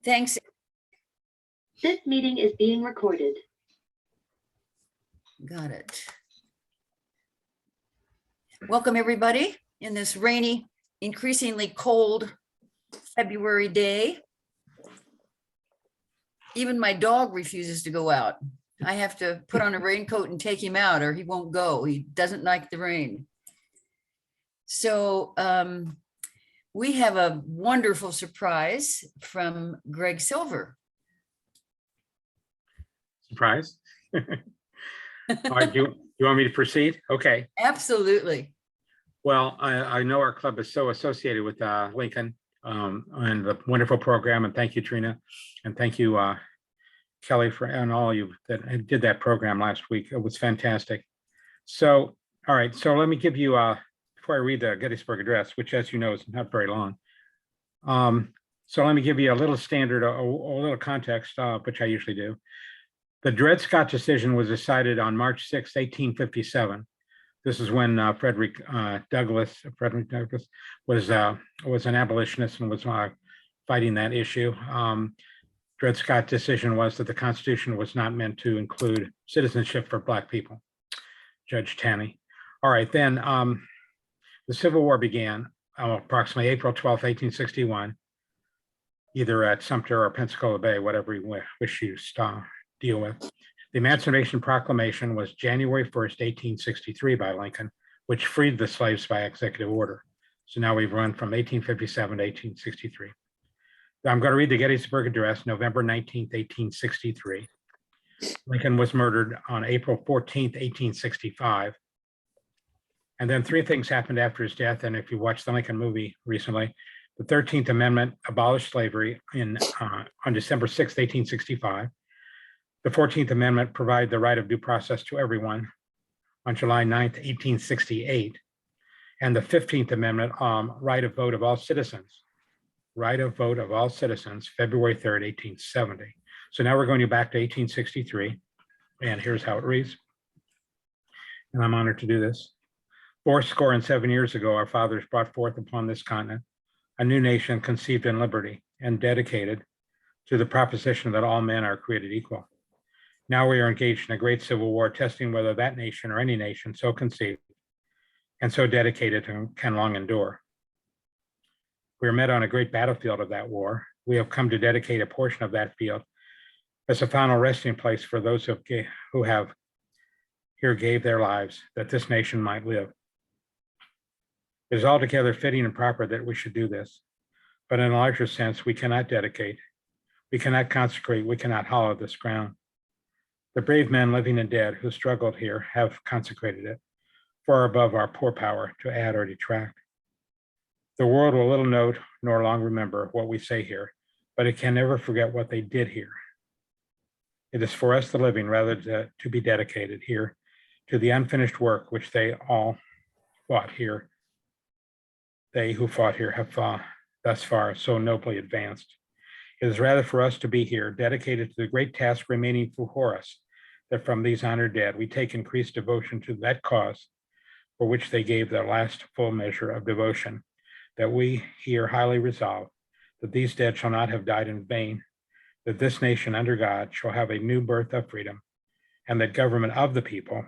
Thanks. This meeting is being recorded. Got it. Welcome, everybody, in this rainy, increasingly cold February day. Even my dog refuses to go out. I have to put on a raincoat and take him out or he won't go. He doesn't like the rain. So we have a wonderful surprise from Greg Silver. Surprise. All right, do you want me to proceed? Okay. Absolutely. Well, I know our club is so associated with Lincoln and the wonderful program, and thank you, Trina, and thank you, Kelly, and all of you that did that program last week. It was fantastic. So, all right, so let me give you, before I read the Gettysburg Address, which, as you know, is not very long. So let me give you a little standard, a little context, which I usually do. The Dred Scott decision was decided on March 6, 1857. This is when Frederick Douglass was an abolitionist and was fighting that issue. Dred Scott's decision was that the Constitution was not meant to include citizenship for Black people. Judge Taney. All right, then the Civil War began approximately April 12, 1861, either at Sumter or Pensacola Bay, whatever you wish you deal with. The Emancipation Proclamation was January 1st, 1863 by Lincoln, which freed the slaves by executive order. So now we've run from 1857 to 1863. I'm going to read the Gettysburg Address, November 19th, 1863. Lincoln was murdered on April 14th, 1865. And then three things happened after his death. And if you watched the Lincoln movie recently, the 13th Amendment abolished slavery on December 6th, 1865. The 14th Amendment provided the right of due process to everyone on July 9th, 1868. And the 15th Amendment, right of vote of all citizens, February 3rd, 1870. So now we're going back to 1863, and here's how it reads. And I'm honored to do this. 77 years ago, our fathers brought forth upon this continent a new nation conceived in liberty and dedicated to the proposition that all men are created equal. Now we are engaged in a great civil war, testing whether that nation or any nation so conceived and so dedicated can long endure. We are met on a great battlefield of that war. We have come to dedicate a portion of that field as a final resting place for those who have here gave their lives that this nation might live. It is altogether fitting and proper that we should do this, but in a larger sense, we cannot dedicate, we cannot consecrate, we cannot hallow this ground. The brave men, living and dead, who struggled here have consecrated it, far above our poor power to add or detract. The world will little note nor long remember what we say here, but it can never forget what they did here. It is for us, the living, rather to be dedicated here to the unfinished work which they all fought here. They who fought here have thus far so nobly advanced. It is rather for us to be here, dedicated to the great task remaining before us, that from these honored dead we take increased devotion to that cause for which they gave their last full measure of devotion, that we here highly resolve that these dead shall not have died in vain, that this nation under God shall have a new birth of freedom, and that government of the people,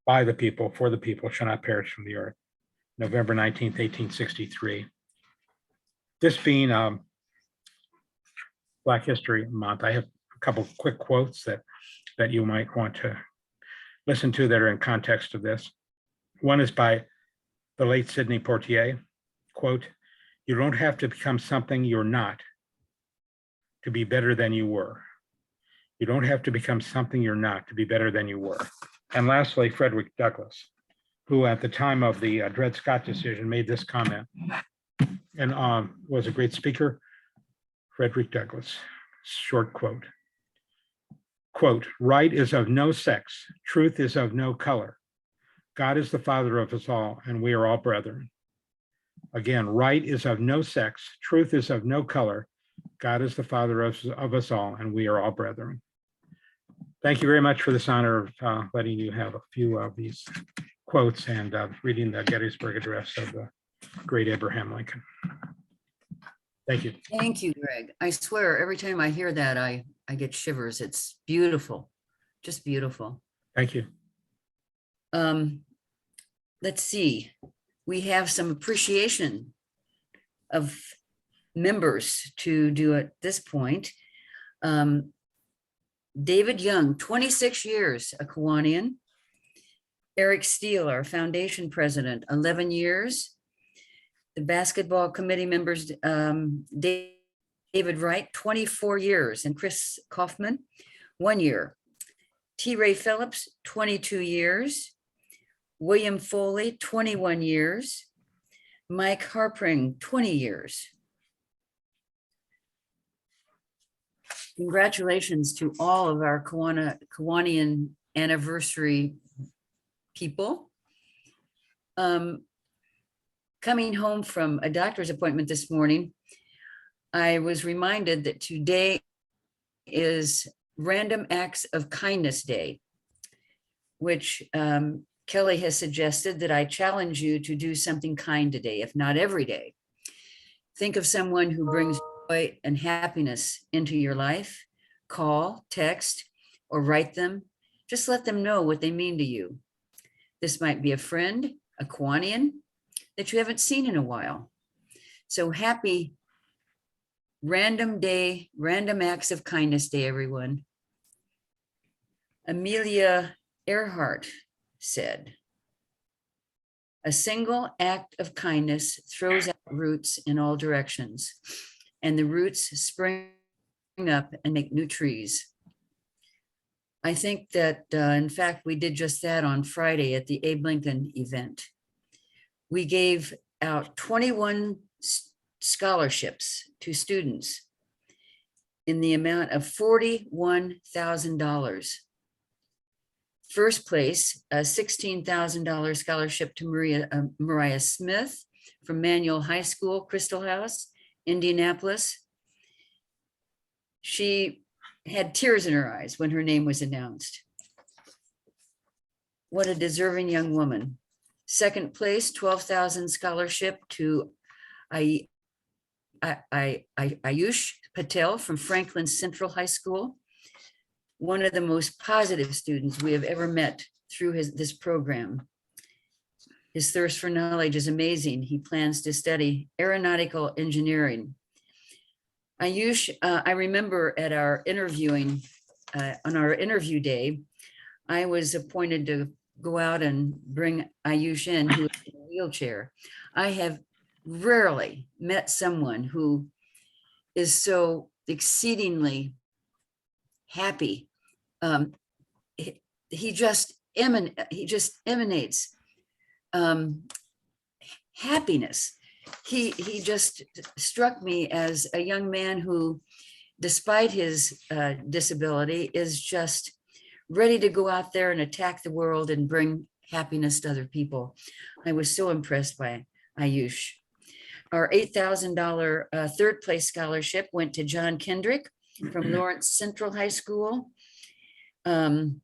by the people, for the people, shall not perish from the earth. November 19th, 1863. This being Black History Month, I have a couple of quick quotes that you might want to listen to that are in context of this. One is by the late Sidney Poitier, quote, "You don't have to become something you're not to be better than you were. You don't have to become something you're not to be better than you were." And lastly, Frederick Douglass, who at the time of the Dred Scott decision made this comment and was a great speaker. Frederick Douglass, short quote. Quote, "Right is of no sex, truth is of no color. God is the Father of us all, and we are all brethren." Again, right is of no sex, truth is of no color. God is the Father of us all, and we are all brethren. Thank you very much for this honor of letting you have a few of these quotes and reading the Gettysburg Address of the great Abraham Lincoln. Thank you. Thank you, Greg. I swear, every time I hear that, I get shivers. It's beautiful, just beautiful. Thank you. Let's see. We have some appreciation of members to do at this point. David Young, 26 years, a Kiwanian. Eric Steele, our foundation president, 11 years. The basketball committee members, David Wright, 24 years, and Chris Kaufman, 1 year. T. Ray Phillips, 22 years. William Foley, 21 years. Mike Harpring, 20 years. Congratulations to all of our Kiwanian anniversary people. Coming home from a doctor's appointment this morning, I was reminded that today is Random Acts of Kindness Day, which Kelly has suggested that I challenge you to do something kind today, if not every day. Think of someone who brings joy and happiness into your life. Call, text, or write them. Just let them know what they mean to you. This might be a friend, a Kiwanian that you haven't seen in a while. So happy Random Acts of Kindness Day, everyone. Amelia Earhart said, "A single act of kindness throws out roots in all directions, and the roots spring up and make new trees." I think that, in fact, we did just that on Friday at the Abe Lincoln event. We gave out 21 scholarships to students in the amount of $41,000. First place, a $16,000 scholarship to Mariah Smith from Manual High School, Crystal House, Indianapolis. She had tears in her eyes when her name was announced. What a deserving young woman. Second place, $12,000 scholarship to Ayush Patel from Franklin Central High School. One of the most positive students we have ever met through this program. His thirst for knowledge is amazing. He plans to study aeronautical engineering. Ayush, I remember at our interviewing, on our interview day, I was appointed to go out and bring Ayush in, who is in a wheelchair. I have rarely met someone who is so exceedingly happy. He just emanates happiness. He just struck me as a young man who, despite his disability, is just ready to go out there and attack the world and bring happiness to other people. I was so impressed by Ayush. Our $8,000 third place scholarship went to John Kendrick from Lawrence Central High School. All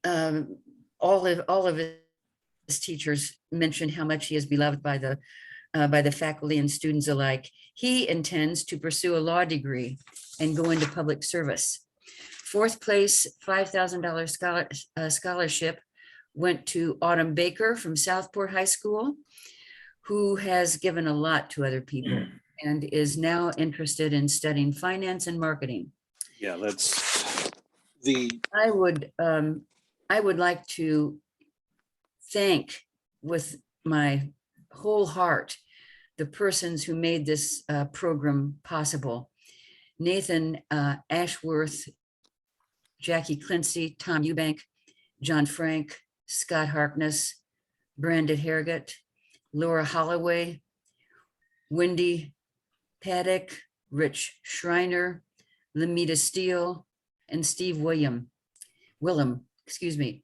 of his teachers mentioned how much he is beloved by the faculty and students alike. He intends to pursue a law degree and go into public service. Fourth place, $5,000 scholarship went to Autumn Baker from Southport High School, who has given a lot to other people and is now interested in studying finance and marketing. Yeah, that's the. I would like to thank with my whole heart the persons who made this program possible. Nathan Ashworth, Jackie Clincy, Tom Eubank, John Frank, Scott Harkness, Brandon Hargett, Laura Holloway, Wendy Paddock, Rich Schreiner, Lamita Steele, and Steve Willem, excuse me.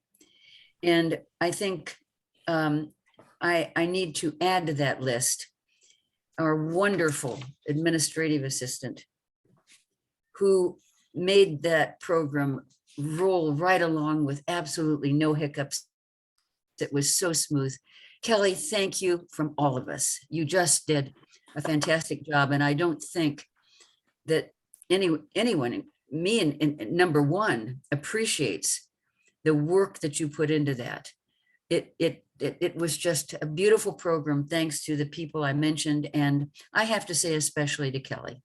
And I think I need to add to that list our wonderful administrative assistant who made that program roll right along with absolutely no hiccups. It was so smooth. Kelly, thank you from all of us. You just did a fantastic job. And I don't think that anyone, me and number one, appreciates the work that you put into that. It was just a beautiful program, thanks to the people I mentioned. And I have to say, especially to Kelly.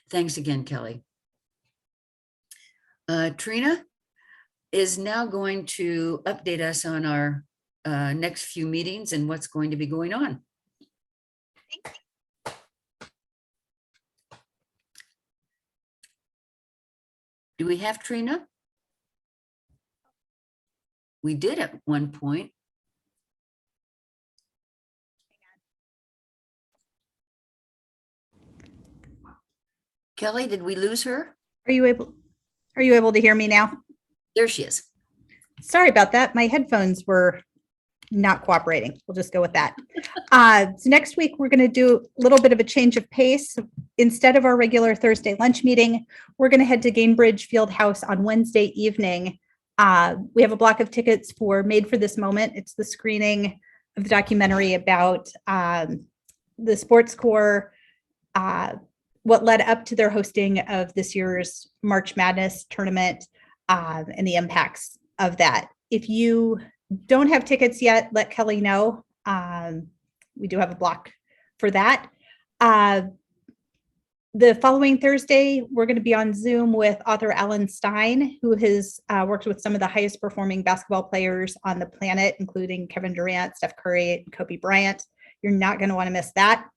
Thanks again, Kelly. Trina is now going to update us on our next few meetings and what's going to be going on. Do we have Trina? We did at one point. Kelly, did we lose her? Are you able to hear me now? There she is. Sorry about that. My headphones were not cooperating. We'll just go with that. So next week, we're going to do a little bit of a change of pace. Instead of our regular Thursday lunch meeting, we're going to head to Gainbridge Fieldhouse on Wednesday evening. We have a block of tickets for Made for This Moment. It's the screening of the documentary about the sports corps, what led up to their hosting of this year's March Madness tournament, and the impacts of that. If you don't have tickets yet, let Kelly know. We do have a block for that. The following Thursday, we're going to be on Zoom with author Alan Stein, who has worked with some of the highest performing basketball players on the planet, including Kevin Durant, Steph Curry, and Kobe Bryant. You're not going to want to miss that.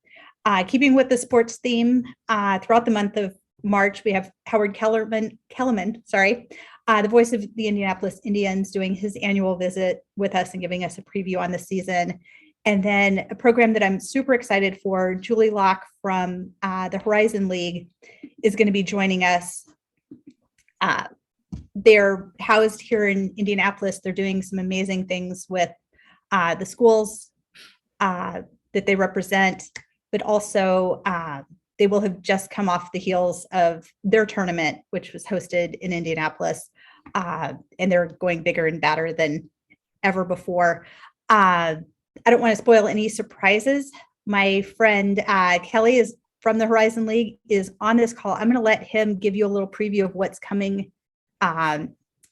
Keeping with the sports theme, throughout the month of March, we have Howard Kellerman, the voice of the Indianapolis Indians, doing his annual visit with us and giving us a preview on the season. And then a program that I'm super excited for, Julie Locke from the Horizon League is going to be joining us. They're housed here in Indianapolis. They're doing some amazing things with the schools that they represent, but also they will have just come off the heels of their tournament, which was hosted in Indianapolis, and they're going bigger and badder than ever before. I don't want to spoil any surprises. My friend Kelly is from the Horizon League, is on this call. I'm going to let him give you a little preview of what's coming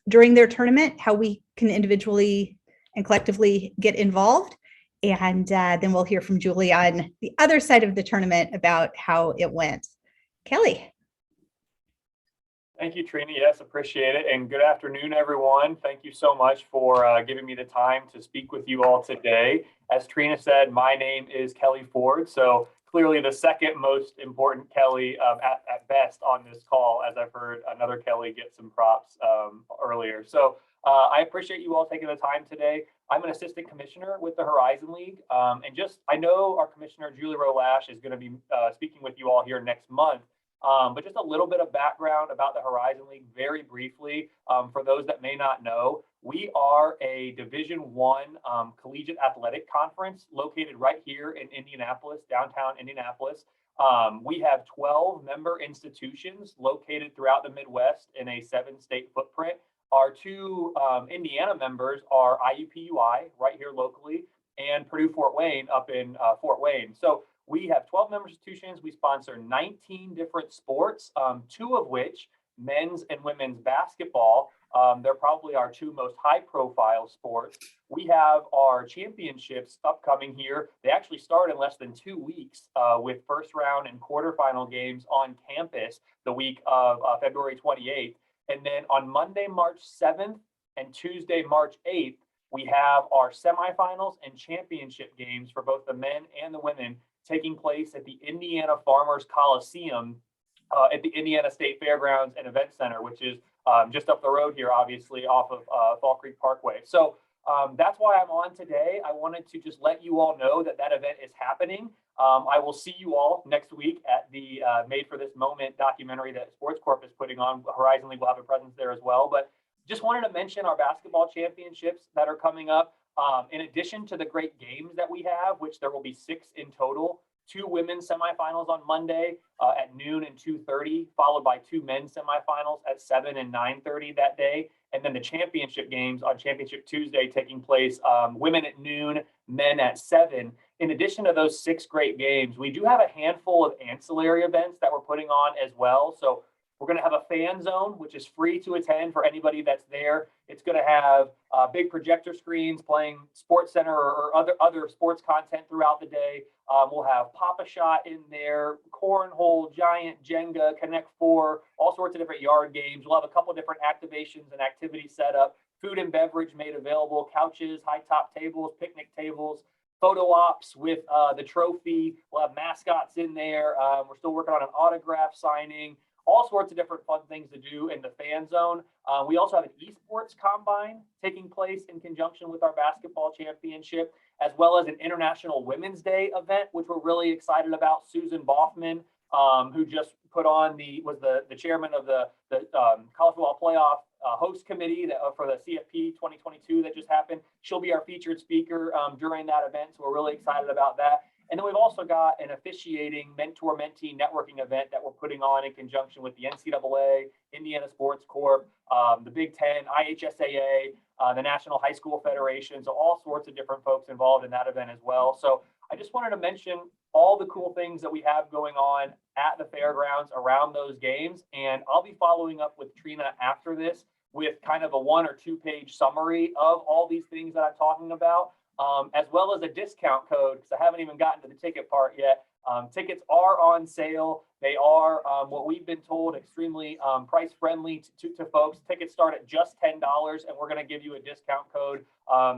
during their tournament, how we can individually and collectively get involved. And then we'll hear from Julie on the other side of the tournament about how it went. Kelly. Thank you, Trina. Yes, appreciate it. And good afternoon, everyone. Thank you so much for giving me the time to speak with you all today. As Trina said, my name is Kelly Ford. So clearly the second most important Kelly at best on this call, as I've heard another Kelly get some props earlier. So I appreciate you all taking the time today. I'm an assistant commissioner with the Horizon League. I know our commissioner, Julie Rowe-Lash, is going to be speaking with you all here next month. But just a little bit of background about the Horizon League very briefly. For those that may not know, we are a Division I collegiate athletic conference located right here in Indianapolis, downtown Indianapolis. We have 12 member institutions located throughout the Midwest in a 7-state footprint. Our two Indiana members are IUPUI right here locally and Purdue-Fort Wayne up in Fort Wayne. So we have 12 member institutions. We sponsor 19 different sports, 2 of which, men's and women's basketball, they're probably our 2 most high-profile sports. We have our championships upcoming here. They actually start in less than 2 weeks with first round and quarterfinal games on campus the week of February 28th. And then on Monday, March 7th and Tuesday, March 8th, we have our semifinals and championship games for both the men and the women taking place at the Indiana Farmers Coliseum at the Indiana State Fairgrounds and Event Center, which is just up the road here, obviously, off of Fall Creek Parkway. So that's why I'm on today. I wanted to just let you all know that that event is happening. I will see you all next week at the Made for This Moment documentary that Sports Corp is putting on. Horizon League will have a presence there as well. But just wanted to mention our basketball championships that are coming up. In addition to the great games that we have, which there will be 6 in total, 2 women's semifinals on Monday at noon and 2:30, followed by 2 men's semifinals at 7 and 9:30 that day. And then the championship games on Championship Tuesday taking place, women at noon, men at 7. in addition to those 6 great games, we do have a handful of ancillary events that we're putting on as well. So we're going to have a fan zone, which is free to attend for anybody that's there. It's going to have big projector screens playing Sports Center or other sports content throughout the day. We'll have Pop-A-Shot in there, cornhole, giant Jenga, Connect Four, all sorts of different yard games. We'll have a couple different activations and activities set up, food and beverage made available, couches, high top tables, picnic tables, photo ops with the trophy. We'll have mascots in there. We're still working on an autograph signing, all sorts of different fun things to do in the fan zone. We also have an esports combine taking place in conjunction with our basketball championship, as well as an International Women's Day event, which we're really excited about. Susan Boffman, who just put on was the chairman of the college football playoff host committee for the CFP 2022 that just happened. She'll be our featured speaker during that event, so we're really excited about that. And then we've also got an officiating mentor-mentee networking event that we're putting on in conjunction with the NCAA, Indiana Sports Corp, the Big Ten, IHSAA, the National High School Federation. So all sorts of different folks involved in that event as well. So I just wanted to mention all the cool things that we have going on at the fairgrounds around those games. And I'll be following up with Trina after this with kind of a 1 or 2 page summary of all these things that I'm talking about. As well as a discount code, because I haven't even gotten to the ticket part yet. Tickets are on sale. They are, what we've been told, extremely price friendly to folks. Tickets start at just $10, and we're going to give you a discount code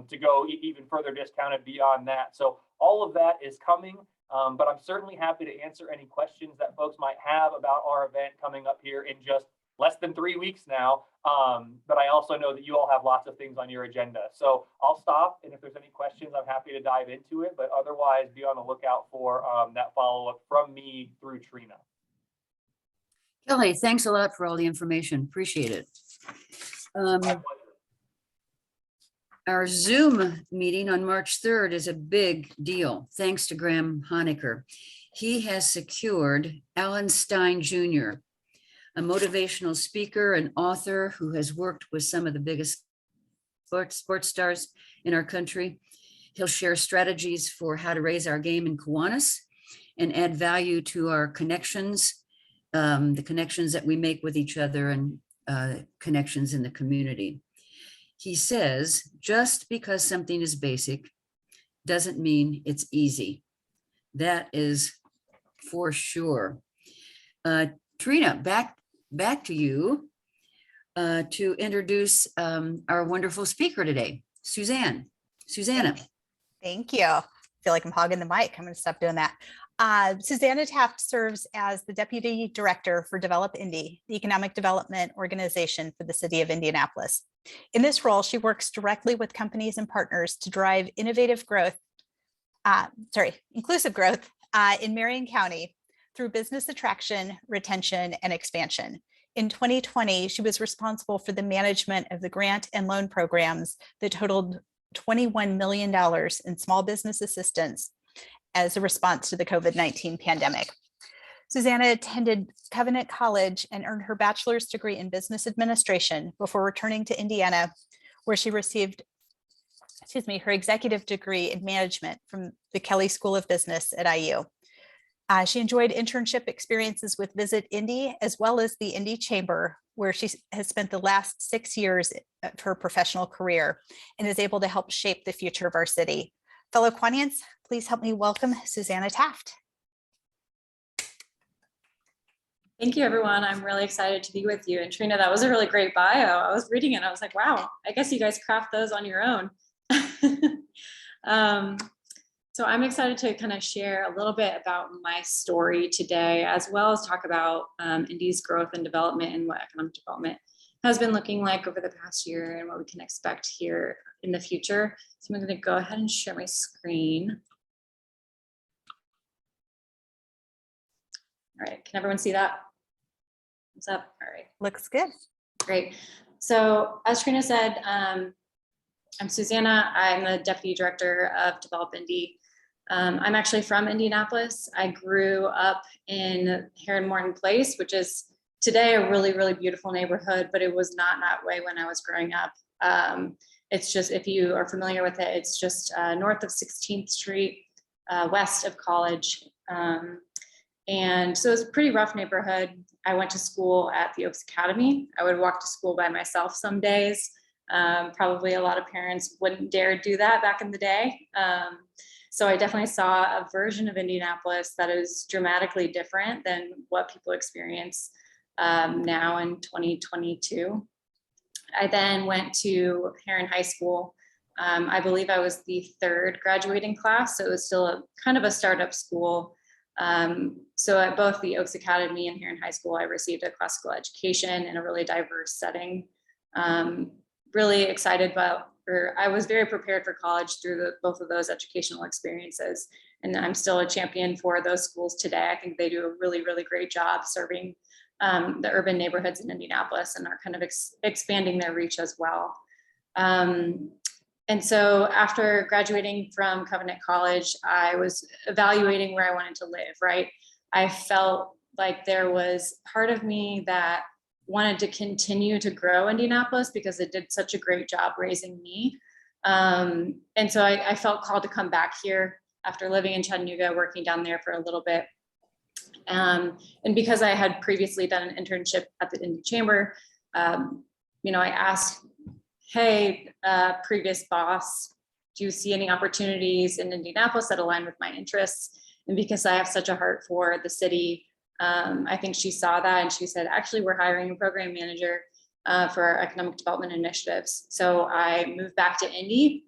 to go even further discounted beyond that. So all of that is coming, but I'm certainly happy to answer any questions that folks might have about our event coming up here in just less than 3 weeks now. But I also know that you all have lots of things on your agenda. So I'll stop. And if there's any questions, I'm happy to dive into it. But otherwise, be on the lookout for that follow-up from me through Trina. Kelly, thanks a lot for all the information. Appreciate it. My pleasure. Our Zoom meeting on March 3rd is a big deal, thanks to Graham Honecker. He has secured Alan Stein Jr., a motivational speaker and author who has worked with some of the biggest sports stars in our country. He'll share strategies for how to raise our game in Kiwanis and add value to our connections, the connections that we make with each other and connections in the community. He says, just because something is basic doesn't mean it's easy. That is for sure. Trina, back to you to introduce our wonderful speaker today, Susanna. Thank you. I feel like I'm hogging the mic. I'm going to stop doing that. Susanna Taft serves as the Deputy Director for Develop Indy, the economic development organization for the City of Indianapolis. In this role, she works directly with companies and partners to drive inclusive growth in Marion County through business attraction, retention, and expansion. In 2020, she was responsible for the management of the grant and loan programs that totaled $21 million in small business assistance as a response to the COVID-19 pandemic. Susanna attended Covenant College and earned her bachelor's degree in business administration before returning to Indiana, where she received her executive degree in management from the Kelley School of Business at IU. She enjoyed internship experiences with Visit Indy, as well as the Indy Chamber, where she has spent the last 6 years of her professional career and is able to help shape the future of our city. Fellow Kiwanians, please help me welcome Susanna Taft. Thank you, everyone. I'm really excited to be with you. And Trina, that was a really great bio. I was reading it and I was like, wow, I guess you guys craft those on your own. So I'm excited to kind of share a little bit about my story today, as well as talk about Indy's growth and development and what economic development has been looking like over the past year and what we can expect here in the future. So I'm going to go ahead and share my screen. All right, can everyone see that? What's up? All right. Looks good. Great. So as Trina said, I'm Susanna. I'm the Deputy Director of Develop Indy. I'm actually from Indianapolis. I grew up in Heron Morton Place, which is today a really, really beautiful neighborhood, but it was not that way when I was growing up. It's just, if you are familiar with it, it's just north of 16th Street. west of college. And so it was a pretty rough neighborhood. I went to school at the Oaks Academy. I would walk to school by myself some days. Probably a lot of parents wouldn't dare do that back in the day. So I definitely saw a version of Indianapolis that is dramatically different than what people experience now in 2022. I then went to Heron High School. I believe I was the third graduating class, so it was still a kind of a startup school. So at both the Oaks Academy and Heron High School, I received a classical education in a really diverse setting. Really excited about, or I was very prepared for college through both of those educational experiences. And I'm still a champion for those schools today. I think they do a really, really great job serving the urban neighborhoods in Indianapolis and are kind of expanding their reach as well. And so after graduating from Covenant College, I was evaluating where I wanted to live, right? I felt like there was part of me that wanted to continue to grow Indianapolis because it did such a great job raising me. And so I felt called to come back here after living in Chattanooga, working down there for a little bit. And because I had previously done an internship at the Indy Chamber, I asked, hey, previous boss, do you see any opportunities in Indianapolis that align with my interests? And because I have such a heart for the city, I think she saw that and she said, actually, we're hiring a program manager for our economic development initiatives. So I moved back to Indy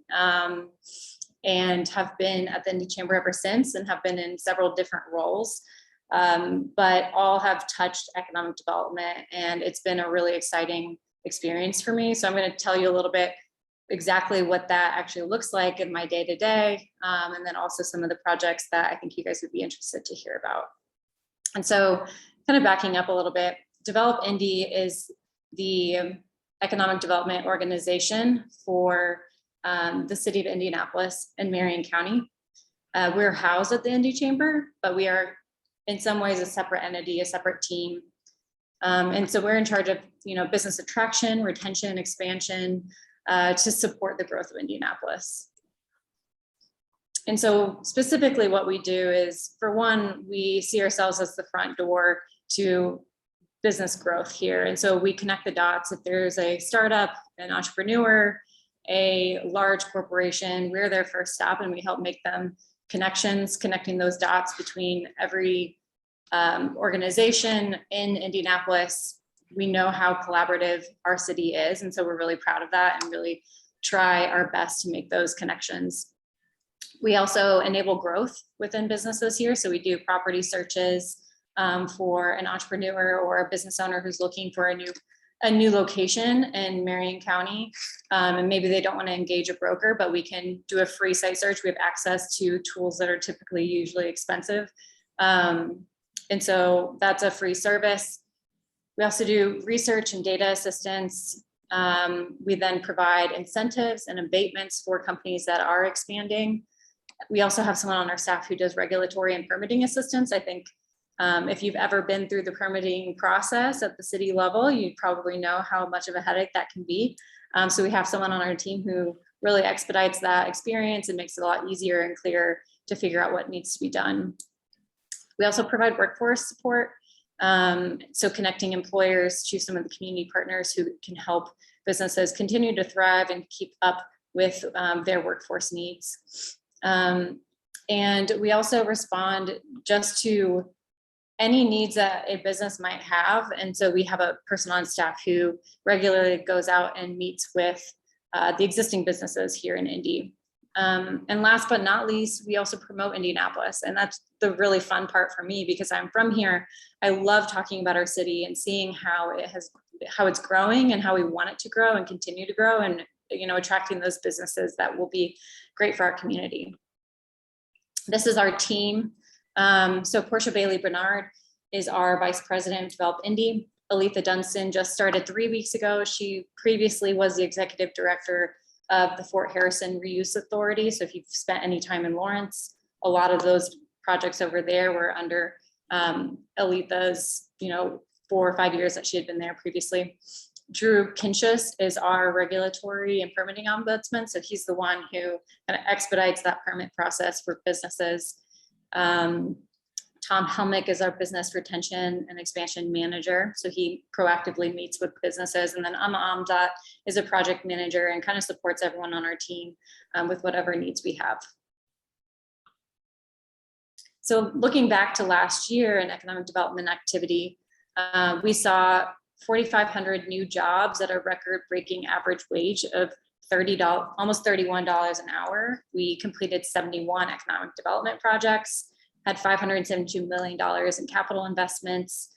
and have been at the Indy Chamber ever since and have been in several different roles, but all have touched economic development, and it's been a really exciting experience for me. So I'm going to tell you a little bit exactly what that actually looks like in my day-to-day, and then also some of the projects that I think you guys would be interested to hear about. And so kind of backing up a little bit, Develop Indy is the economic development organization for the city of Indianapolis and Marion County. We're housed at the Indy Chamber, but we are in some ways a separate entity, a separate team. And so we're in charge of, business attraction, retention, expansion to support the growth of Indianapolis. And so specifically what we do is, for one, we see ourselves as the front door to business growth here. And so we connect the dots. If there's a startup, an entrepreneur, a large corporation, we're their first stop and we help make them connections, connecting those dots between every organization in Indianapolis. We know how collaborative our city is. And so we're really proud of that and really try our best to make those connections. We also enable growth within businesses here. So we do property searches for an entrepreneur or a business owner who's looking for a new location in Marion County. And maybe they don't want to engage a broker, but we can do a free site search. We have access to tools that are typically usually expensive. And so that's a free service. We also do research and data assistance. We then provide incentives and abatements for companies that are expanding. We also have someone on our staff who does regulatory and permitting assistance. I think if you've ever been through the permitting process at the city level, you probably know how much of a headache that can be. So we have someone on our team who really expedites that experience and makes it a lot easier and clearer to figure out what needs to be done. We also provide workforce support. So connecting employers to some of the community partners who can help businesses continue to thrive and keep up with their workforce needs. And we also respond just to any needs that a business might have. And so we have a person on staff who regularly goes out and meets with the existing businesses here in Indy. And last but not least, we also promote Indianapolis. And that's the really fun part for me because I'm from here. I love talking about our city and seeing how it's growing and how we want it to grow and continue to grow, and attracting those businesses that will be great for our community. This is our team. So Portia Bailey Bernard is our Vice President of Develop Indy. Aletha Dunstan just started 3 weeks ago. She previously was the Executive Director of the Fort Harrison Reuse Authority. So if you've spent any time in Lawrence, a lot of those projects over there were under Aletha's, 4 or 5 years that she had been there previously. Drew Kinshus is our regulatory and permitting ombudsman. So he's the one who kind of expedites that permit process for businesses. Tom Helmick is our business retention and expansion manager. So he proactively meets with businesses. And then Amma Amdat is a project manager and kind of supports everyone on our team with whatever needs we have. So looking back to last year in economic development activity, we saw 4,500 new jobs at a record-breaking average wage of almost $31 an hour. We completed 71 economic development projects, had $572 million in capital investments,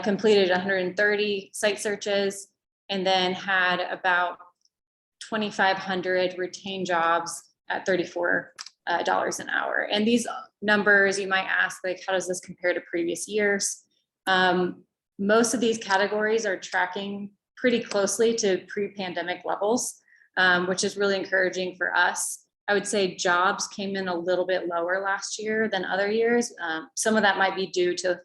completed 130 site searches, and then had about 2,500 retained jobs at $34 an hour. And these numbers, you might ask, like, how does this compare to previous years? Most of these categories are tracking pretty closely to pre-pandemic levels, which is really encouraging for us. I would say jobs came in a little bit lower last year than other years. Some of that might be due to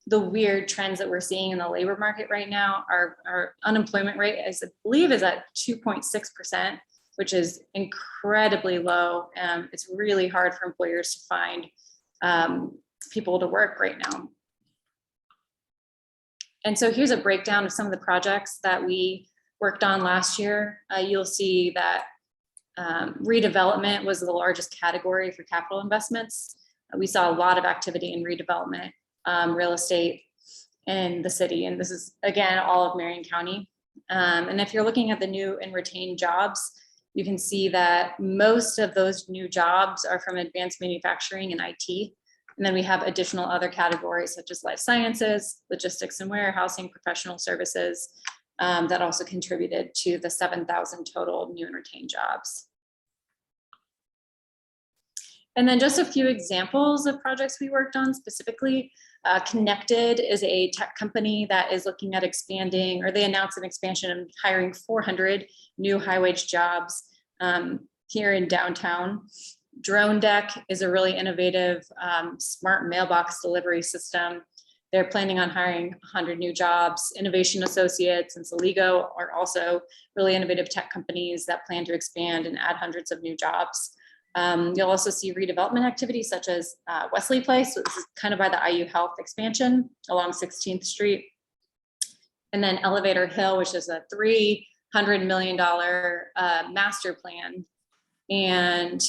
the weird trends that we're seeing in the labor market right now. Our unemployment rate, I believe, is at 2.6%, which is incredibly low. It's really hard for employers to find people to work right now. And so here's a breakdown of some of the projects that we worked on last year. You'll see that redevelopment was the largest category for capital investments. We saw a lot of activity in redevelopment, real estate in the city. And this is, again, all of Marion County. And if you're looking at the new and retained jobs, you can see that most of those new jobs are from advanced manufacturing and IT. And then we have additional other categories such as life sciences, logistics and warehousing, professional services, that also contributed to the 7,000 total new and retained jobs. And then just a few examples of projects we worked on specifically. Connected is a tech company that is looking at expanding, or they announced an expansion and hiring 400 new high wage jobs here in downtown. Drone Deck is a really innovative smart mailbox delivery system. They're planning on hiring 100 new jobs. Innovation Associates and Soligo are also really innovative tech companies that plan to expand and add hundreds of new jobs. You'll also see redevelopment activities such as Wesley Place. So this is kind of by the IU Health expansion along 16th Street. And then Elevator Hill, which is a $300 million master plan. And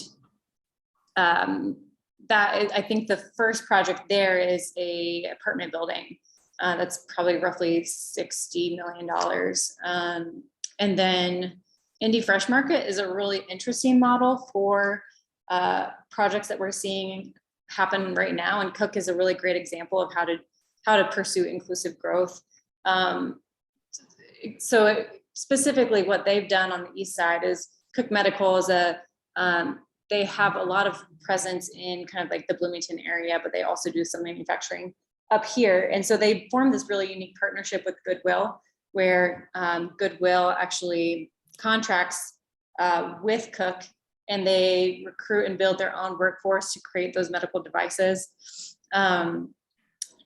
that is, I think the first project there is a apartment building that's probably roughly $60 million. And then Indy Fresh Market is a really interesting model for projects that we're seeing happen right now. And Cook is a really great example of how to pursue inclusive growth. So specifically what they've done on the east side is Cook Medical is they have a lot of presence in kind of like the Bloomington area, but they also do some manufacturing up here. And so they formed this really unique partnership with Goodwill, where Goodwill actually contracts with Cook, and they recruit and build their own workforce to create those medical devices. And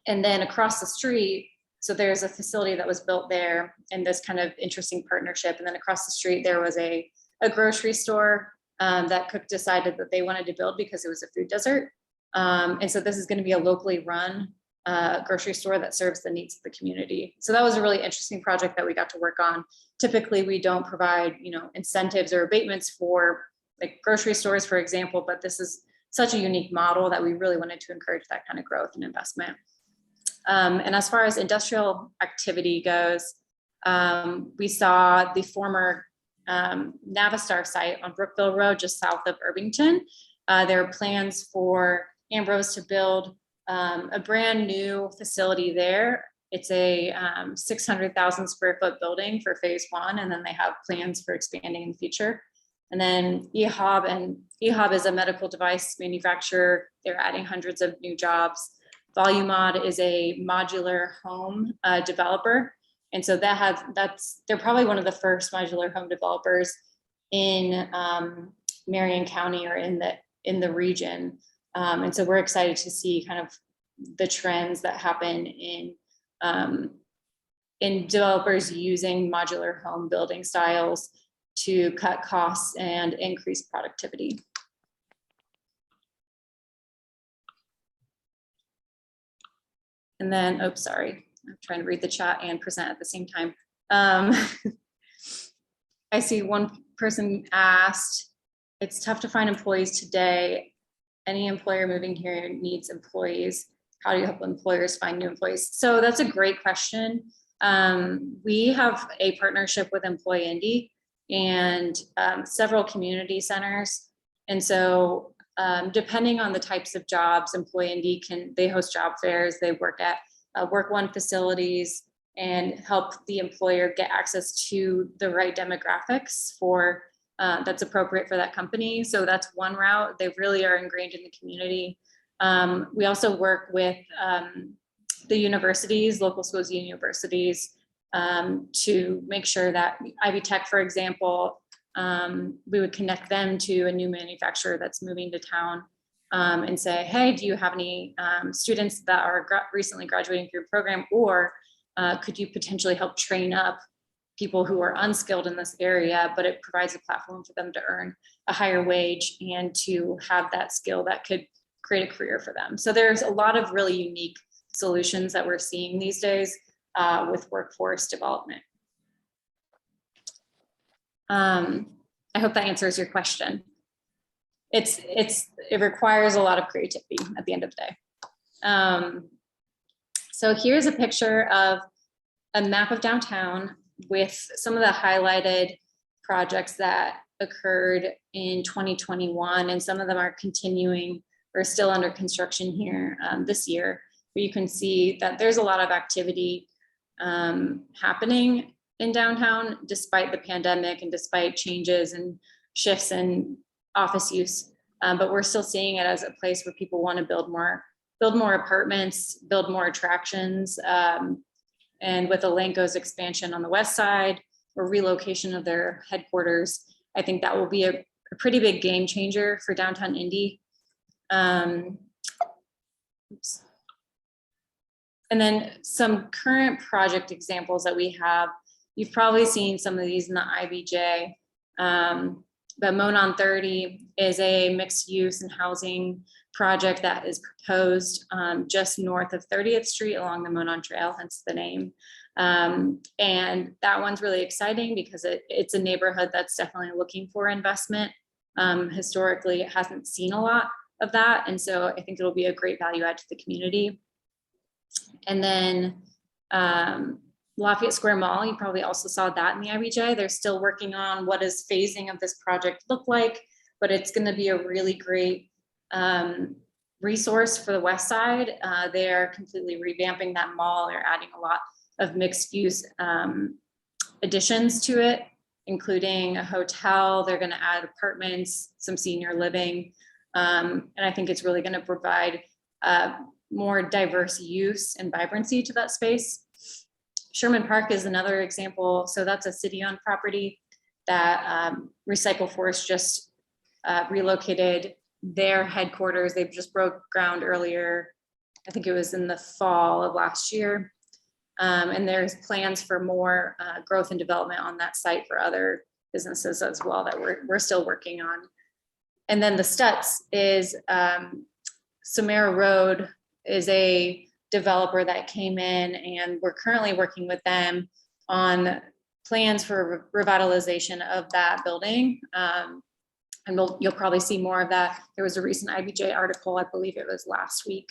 then across the street, so there's a facility that was built there in this kind of interesting partnership. And then across the street, there was a grocery store that Cook decided that they wanted to build because it was a food desert. And so this is going to be a locally run grocery store that serves the needs of the community. So that was a really interesting project that we got to work on. Typically, we don't provide, incentives or abatements for like grocery stores, for example, but this is such a unique model that we really wanted to encourage that kind of growth and investment. And as far as industrial activity goes, we saw the former Navistar site on Brookville Road, just south of Irvington. There are plans for Ambrose to build a brand new facility there. It's a 600,000 square foot building for phase one, and then they have plans for expanding in the future. And then EHOB is a medical device manufacturer. They're adding hundreds of new jobs. Volumod is a modular home developer. And so they're probably one of the first modular home developers in Marion County or in the region. And so we're excited to see kind of the trends that happen in in developers using modular home building styles to cut costs and increase productivity. And then, oh, sorry, I'm trying to read the chat and present at the same time. I see one person asked, it's tough to find employees today. Any employer moving here needs employees. How do you help employers find new employees? So that's a great question. We have a partnership with Employ Indy and several community centers. And so depending on the types of jobs, Employ Indy they host job fairs, they work at Work One facilities and help the employer get access to the right demographics for that's appropriate for that company. So that's one route. They really are ingrained in the community. We also work with the universities, local schools, universities, to make sure that Ivy Tech, for example, we would connect them to a new manufacturer that's moving to town and say, hey, do you have any students that are recently graduating through your program, or could you potentially help train up people who are unskilled in this area, but it provides a platform for them to earn a higher wage and to have that skill that could create a career for them. So there's a lot of really unique solutions that we're seeing these days with workforce development. I hope that answers your question. It requires a lot of creativity at the end of the day. So here's a picture of a map of downtown with some of the highlighted projects that occurred in 2021, and some of them are continuing or still under construction here this year. But you can see that there's a lot of activity happening in downtown despite the pandemic and despite changes and shifts in office use. But we're still seeing it as a place where people want to build more apartments, build more attractions. And with Elanco's expansion on the west side or relocation of their headquarters, I think that will be a pretty big game changer for downtown Indy. And then some current project examples that we have, you've probably seen some of these in the IBJ. But Monon 30 is a mixed use and housing project that is proposed just north of 30th Street along the Monon Trail, hence the name. And that one's really exciting because it's a neighborhood that's definitely looking for investment. Historically, it hasn't seen a lot of that. And so I think it'll be a great value add to the community. And then Lafayette Square Mall, you probably also saw that in the IBJ. They're still working on what does phasing of this project look like, but it's going to be a really great resource for the west side. They're completely revamping that mall. They're adding a lot of mixed use additions to it, including a hotel. They're going to add apartments, some senior living. And I think it's really going to provide more diverse use and vibrancy to that space. Sherman Park is another example. So that's a city-owned property that Recycle Force just relocated their headquarters. They just broke ground earlier. I think it was in the fall of last year. And there's plans for more growth and development on that site for other businesses as well that we're still working on. And then the Stutz is Samara Road is a developer that came in, and we're currently working with them on plans for revitalization of that building. And you'll probably see more of that. There was a recent IBJ article, I believe it was last week,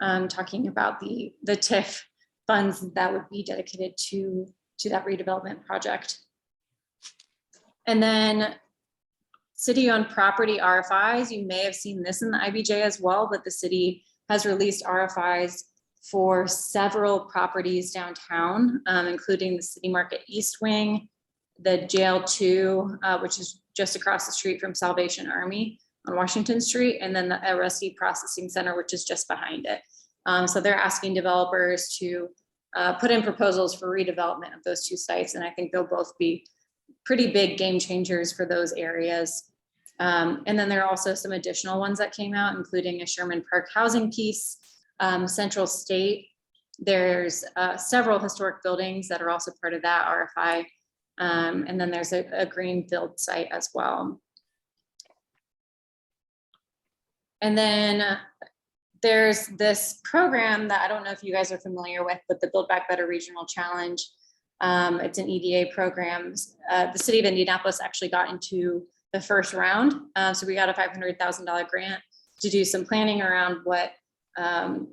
talking about the TIF funds that would be dedicated to that redevelopment project. And then city-owned property RFIs, you may have seen this in the IBJ as well, but the city has released RFIs for several properties downtown, including the City Market East Wing, the Jail 2, which is just across the street from Salvation Army on Washington Street, and then the LSD Processing Center, which is just behind it. So they're asking developers to put in proposals for redevelopment of those two sites, and I think they'll both be pretty big game changers for those areas. And then there are also some additional ones that came out, including a Sherman Park housing piece, Central State There's several historic buildings that are also part of that RFI. And then there's a greenfield site as well. And then there's this program that I don't know if you guys are familiar with, but the Build Back Better Regional Challenge. It's an EDA program. The City of Indianapolis actually got into the first round. So we got a $500,000 grant to do some planning around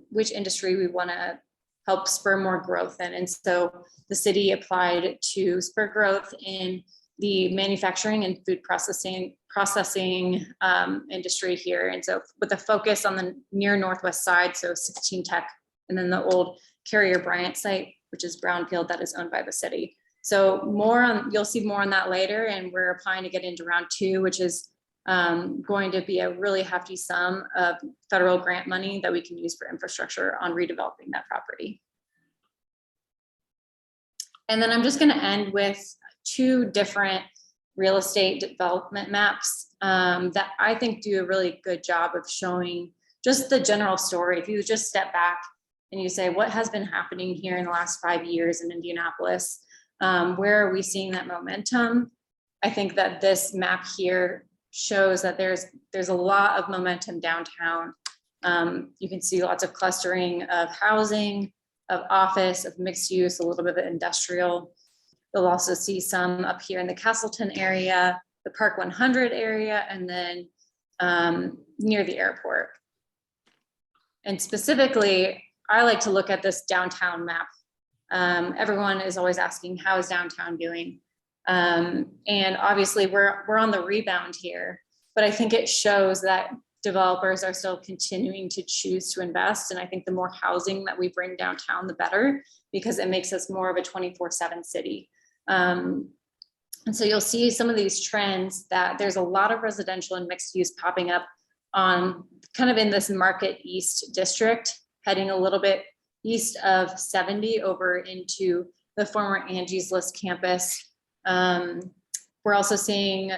which industry we want to help spur more growth in. And so the city applied to spur growth in the manufacturing and food processing industry here. And so with a focus on the near northwest side, so 16 Tech, and then the old Carrier Bryant site, which is brownfield that is owned by the city. So you'll see more on that later. And we're applying to get into round 2, which is going to be a really hefty sum of federal grant money that we can use for infrastructure on redeveloping that property. And then I'm just going to end with 2 different real estate development maps that I think do a really good job of showing just the general story. If you just step back and you say, what has been happening here in the last 5 years in Indianapolis? Where are we seeing that momentum? I think that this map here shows that there's a lot of momentum downtown. You can see lots of clustering of housing, of office, of mixed use, a little bit of industrial. You'll also see some up here in the Castleton area, the Park 100 area, and then near the airport. And specifically, I like to look at this downtown map. Everyone is always asking, how is downtown doing? And obviously we're on the rebound here, but I think it shows that developers are still continuing to choose to invest. And I think the more housing that we bring downtown, the better, because it makes us more of a 24/7 city. And so you'll see some of these trends that there's a lot of residential and mixed use popping up on kind of in this Market East district, heading a little bit east of 70 over into the former Angie's List campus. We're also seeing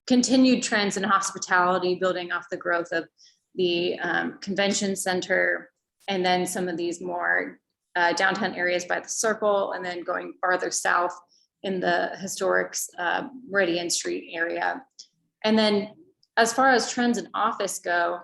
continued trends in hospitality, building off the growth of the convention center, and then some of these more downtown areas by the Circle, and then going farther south in the historic Meridian Street area. And then as far as trends in office go,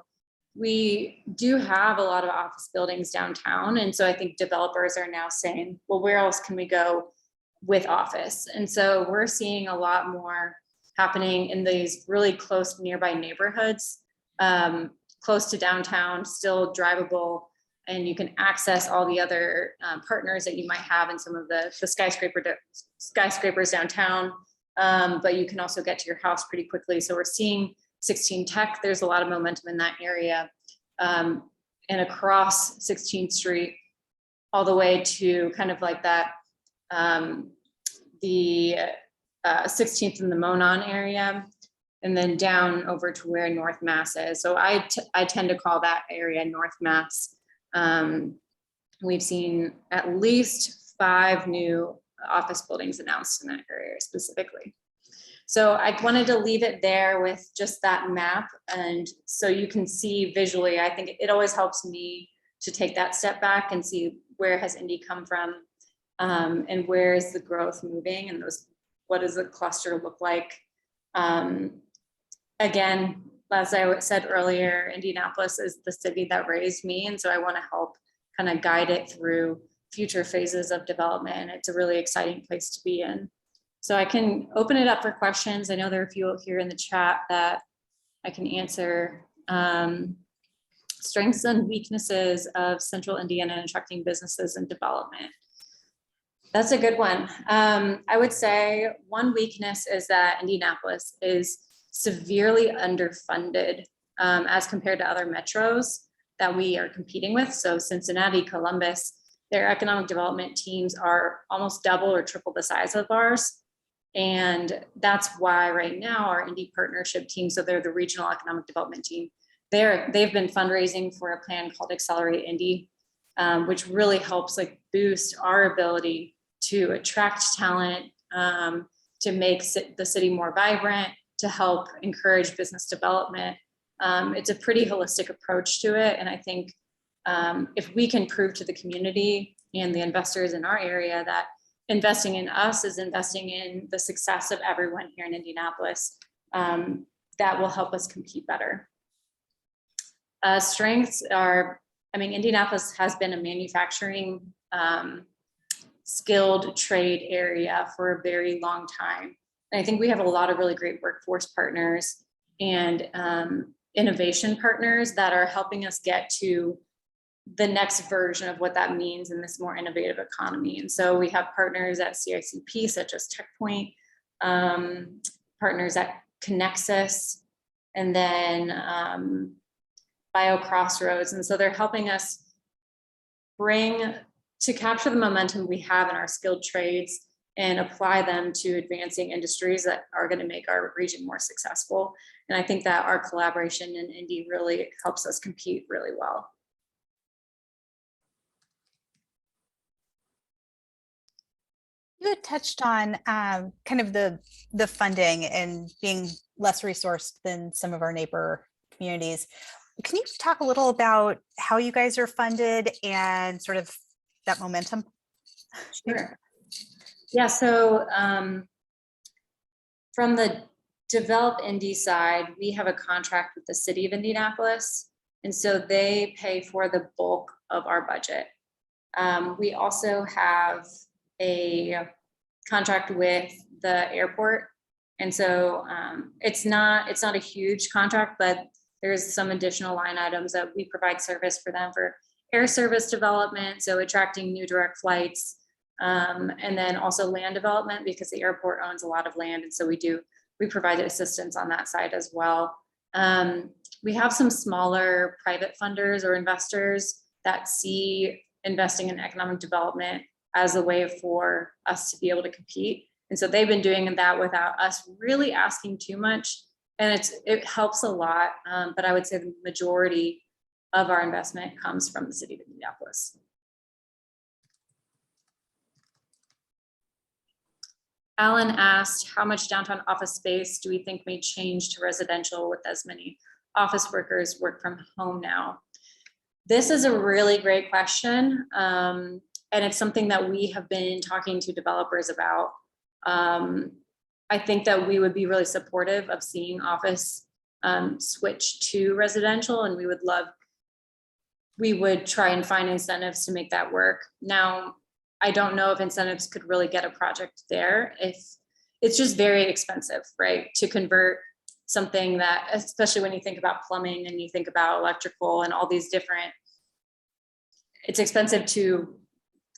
we do have a lot of office buildings downtown. And so I think developers are now saying, well, where else can we go with office? And so we're seeing a lot more happening in these really close nearby neighborhoods, close to downtown, still drivable, and you can access all the other partners that you might have in some of the skyscrapers downtown, but you can also get to your house pretty quickly. So we're seeing 16 Tech, there's a lot of momentum in that area, and across 16th Street, all the way to kind of like that, the 16th in the Monon area, and then down over to where North Mass is. So I tend to call that area North Mass. We've seen at least 5 new office buildings announced in that area specifically. So I wanted to leave it there with just that map. And so you can see visually, I think it always helps me to take that step back and see where has Indy come from, and where is the growth moving, and what does the cluster look like? Again, as I said earlier, Indianapolis is the city that raised me. And so I want to help kind of guide it through future phases of development. It's a really exciting place to be in. So I can open it up for questions. I know there are a few here in the chat that I can answer. Strengths and weaknesses of Central Indiana in attracting businesses and development. That's a good one. I would say one weakness is that Indianapolis is severely underfunded as compared to other metros that we are competing with. So Cincinnati, Columbus, their economic development teams are almost double or triple the size of ours. And that's why right now our Indy partnership team, so they're the regional economic development team, they've been fundraising for a plan called Accelerate Indy, which really helps like boost our ability to attract talent, to make the city more vibrant, to help encourage business development. It's a pretty holistic approach to it. And I think if we can prove to the community and the investors in our area that investing in us is investing in the success of everyone here in Indianapolis, that will help us compete better. Strengths are, I mean, Indianapolis has been a manufacturing skilled trade area for a very long time. And I think we have a lot of really great workforce partners and innovation partners that are helping us get to the next version of what that means in this more innovative economy. And so we have partners at CICP, such as Checkpoint, partners at Connexus, and then BioCrossroads. And so they're helping us to capture the momentum we have in our skilled trades and apply them to advancing industries that are going to make our region more successful. And I think that our collaboration in Indy really helps us compete really well. You had touched on kind of the funding and being less resourced than some of our neighbor communities. Can you talk a little about how you guys are funded and sort of that momentum? Sure. Yeah, so from the Develop Indy side, we have a contract with the City of Indianapolis, and so they pay for the bulk of our budget. We also have a contract with the airport, and so it's not a huge contract, but there's some additional line items that we provide service for them for air service development, so attracting new direct flights, and then also land development, because the airport owns a lot of land, and so we provide assistance on that side as well. We have some smaller private funders or investors that see investing in economic development as a way for us to be able to compete. And so they've been doing that without us really asking too much. And it helps a lot, but I would say the majority of our investment comes from the City of Indianapolis. Alan asked, how much downtown office space do we think may change to residential with as many office workers work from home now? This is a really great question. And it's something that we have been talking to developers about. I think that we would be really supportive of seeing office switch to residential, and we would try and find incentives to make that work. Now, I don't know if incentives could really get a project there. If it's just very expensive, right? To convert something that, especially when you think about plumbing and you think about electrical and all these different, it's expensive to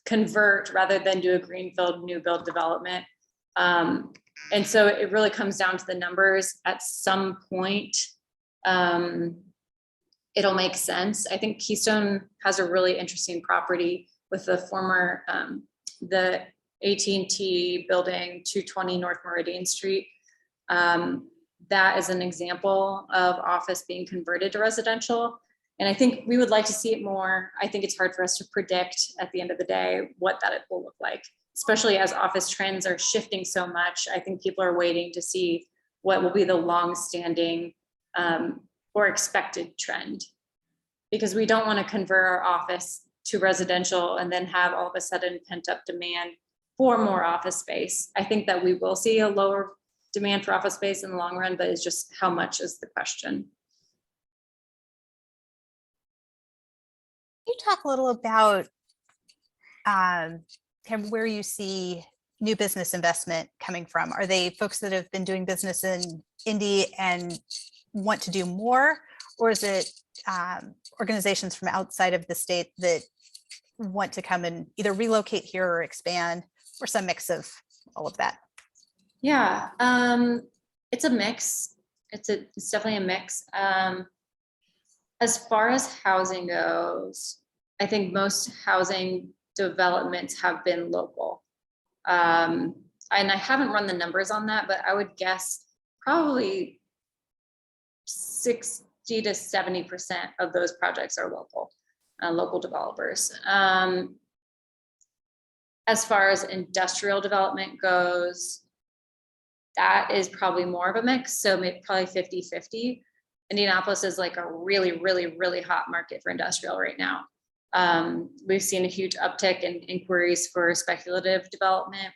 convert rather than do a greenfield new build development. And so it really comes down to the numbers. At some point, it'll make sense. I think Keystone has a really interesting property with the former, the AT&T building, 220 North Meridian Street. That is an example of office being converted to residential. And I think we would like to see it more. I think it's hard for us to predict at the end of the day what that will look like, especially as office trends are shifting so much. I think people are waiting to see what will be the long-standing or expected trend, because we don't want to convert our office to residential and then have all of a sudden pent-up demand for more office space. I think that we will see a lower demand for office space in the long run, but it's just how much is the question. Can you talk a little about kind of where you see new business investment coming from? Are they folks that have been doing business in Indy and want to do more, or is it organizations from outside of the state that want to come and either relocate here or expand, or some mix of all of that? Yeah, it's a mix. It's definitely a mix. As far as housing goes, I think most housing developments have been local. And I haven't run the numbers on that, but I would guess probably 60 to 70% of those projects are local developers. As far as industrial development goes, that is probably more of a mix. So maybe probably 50-50. Indianapolis is like a really, really, really hot market for industrial right now. We've seen a huge uptick in inquiries for speculative development.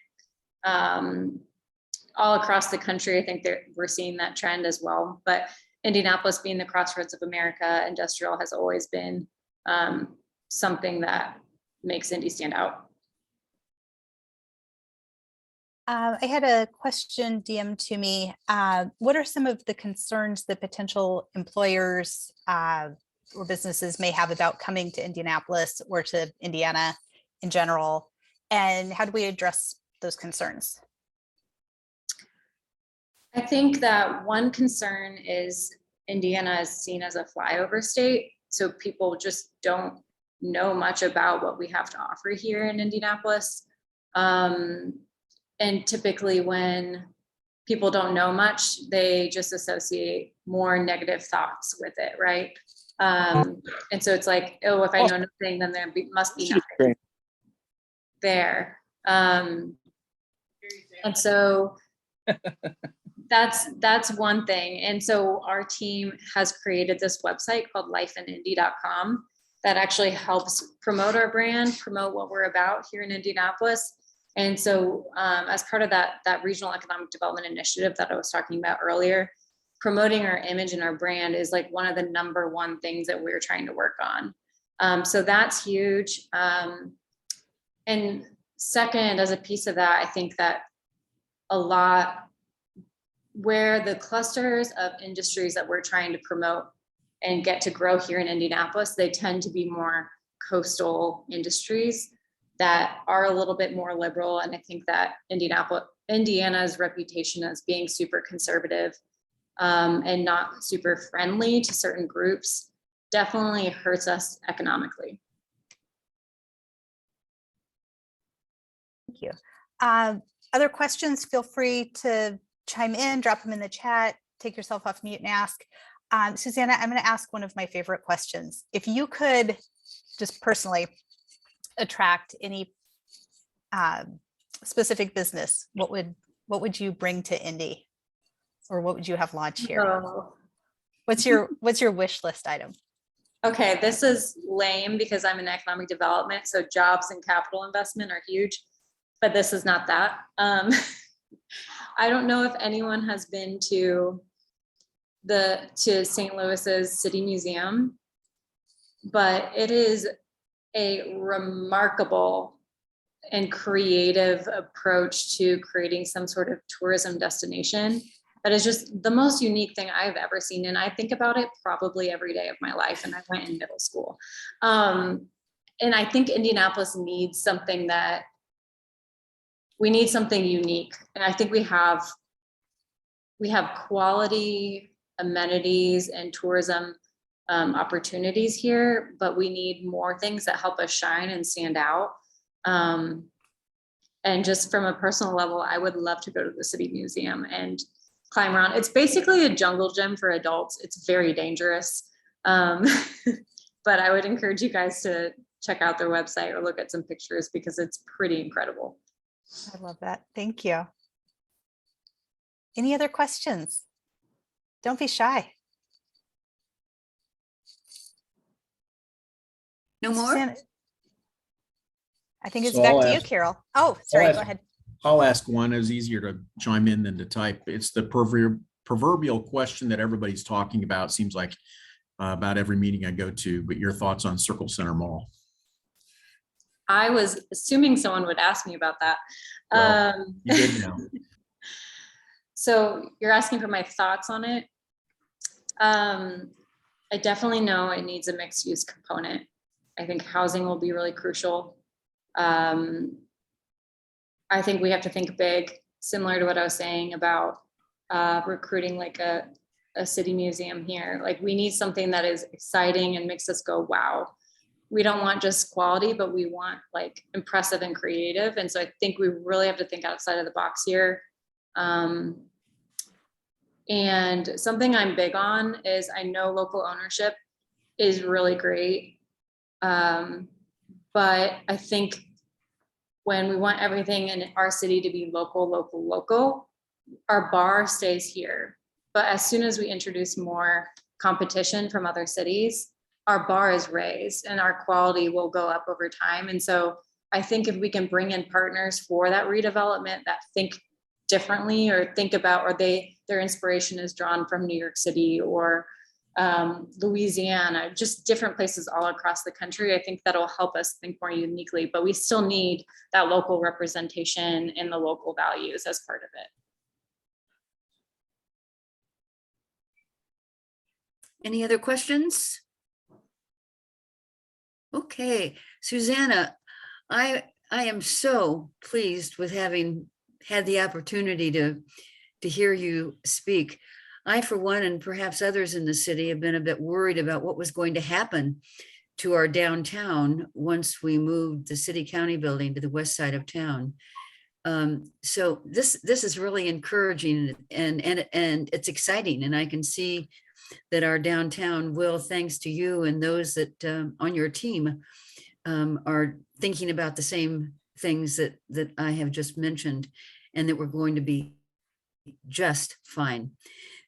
All across the country, I think we're seeing that trend as well. But Indianapolis being the crossroads of America, industrial has always been something that makes Indy stand out. I had a question DM'd to me. What are some of the concerns that potential employers or businesses may have about coming to Indianapolis or to Indiana in general? And how do we address those concerns? I think that one concern is Indiana is seen as a flyover state. So people just don't know much about what we have to offer here in Indianapolis. And typically when people don't know much, they just associate more negative thoughts with it, right? And so it's like, oh, if I know nothing, then there must be nothing there. And so that's one thing. And so our team has created this website called lifeinindy.com that actually helps promote our brand, promote what we're about here in Indianapolis. And so as part of that regional economic development initiative that I was talking about earlier, promoting our image and our brand is like one of the #1 things that we're trying to work on. So that's huge. And second, as a piece of that, I think that a lot where the clusters of industries that we're trying to promote and get to grow here in Indianapolis, they tend to be more coastal industries that are a little bit more liberal. And I think that Indiana's reputation as being super conservative and not super friendly to certain groups definitely hurts us economically. Thank you. Other questions, feel free to chime in, drop them in the chat, take yourself off mute and ask. Susanna, I'm going to ask one of my favorite questions. If you could just personally attract any specific business, what would you bring to Indy, or what would you have launched here? Oh. What's your wish list item? Okay, this is lame because I'm in economic development, so jobs and capital investment are huge, but this is not that. I don't know if anyone has been to St. Louis's City Museum, but it is a remarkable and creative approach to creating some sort of tourism destination that is just the most unique thing I've ever seen. And I think about it probably every day of my life, and I went in middle school. And I think Indianapolis needs something we need something unique. And I think we have quality amenities and tourism opportunities here, but we need more things that help us shine and stand out. And just from a personal level, I would love to go to the City Museum and climb around. It's basically a jungle gym for adults. It's very dangerous. But I would encourage you guys to check out their website or look at some pictures because it's pretty incredible. I love that. Thank you. Any other questions? Don't be shy. No more? Susanna, I think it's So back I'll to you, ask- Carol. Oh, sorry, ask- go ahead. I'll ask one. It was easier to chime in than to type. It's the proverbial question that everybody's talking about. Seems like about every meeting I go to, but your thoughts on Circle Center Mall? I was assuming someone would ask me about that. Well, you did now. So you're asking for my thoughts on it. I definitely know it needs a mixed use component. I think housing will be really crucial. I think we have to think big, similar to what I was saying about recruiting like a city museum here. Like we need something that is exciting and makes us go, wow. We don't want just quality, but we want like impressive and creative. And so I think we really have to think outside of the box here. And something I'm big on is I know local ownership is really great. But I think when we want everything in our city to be local, our bar stays here. But as soon as we introduce more competition from other cities, our bar is raised and our quality will go up over time. And so I think if we can bring in partners for that redevelopment that think differently or think about, or their inspiration is drawn from New York City or Louisiana, just different places all across the country. I think that'll help us think more uniquely, but we still need that local representation and the local values as part of it. Any other questions? Okay, Susanna, I am so pleased with having had the opportunity to hear you speak. I, for one, and perhaps others in the city, have been a bit worried about what was going to happen to our downtown once we moved the city county building to the west side of town. So this is really encouraging and it's exciting, and I can see that our downtown will, thanks to you and those that on your team are thinking about the same things that I have just mentioned, and that we're going to be just fine.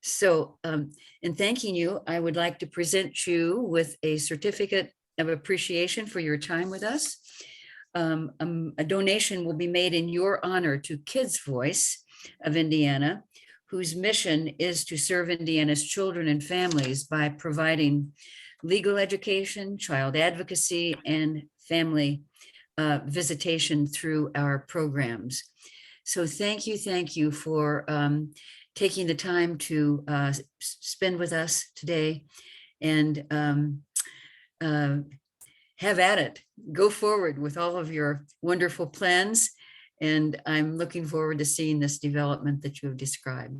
So in thanking you, I would like to present you with a certificate of appreciation for your time with us. A donation will be made in your honor to Kids Voice of Indiana, whose mission is to serve Indiana's children and families by providing legal education, child advocacy, and family visitation through our programs. So thank you for taking the time to spend with us today, and have at it. Go forward with all of your wonderful plans. And I'm looking forward to seeing this development that you have described.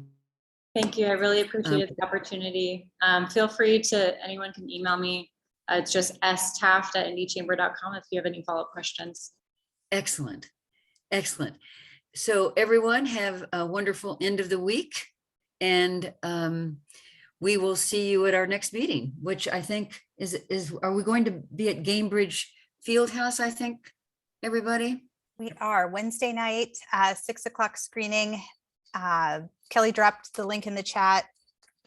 Thank you. I really appreciate the opportunity. Feel free to, anyone can email me. It's just staft@indychamber.com if you have any follow-up questions. Excellent. Excellent. So everyone have a wonderful end of the week, and we will see you at our next meeting, which I think are we going to be at Gamebridge Fieldhouse, I think, everybody? We are Wednesday night, 6 o'clock screening. Kelly dropped the link in the chat.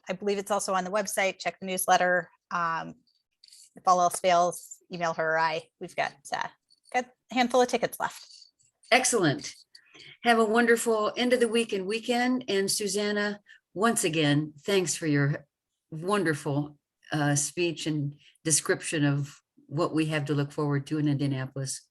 I believe it's also on the website. Check the newsletter. If all else fails, email her or I. We've got a handful of tickets left. Excellent. Have a wonderful end of the week and weekend. And Susanna, once again, thanks for your wonderful speech and description of what we have to look forward to in Indianapolis.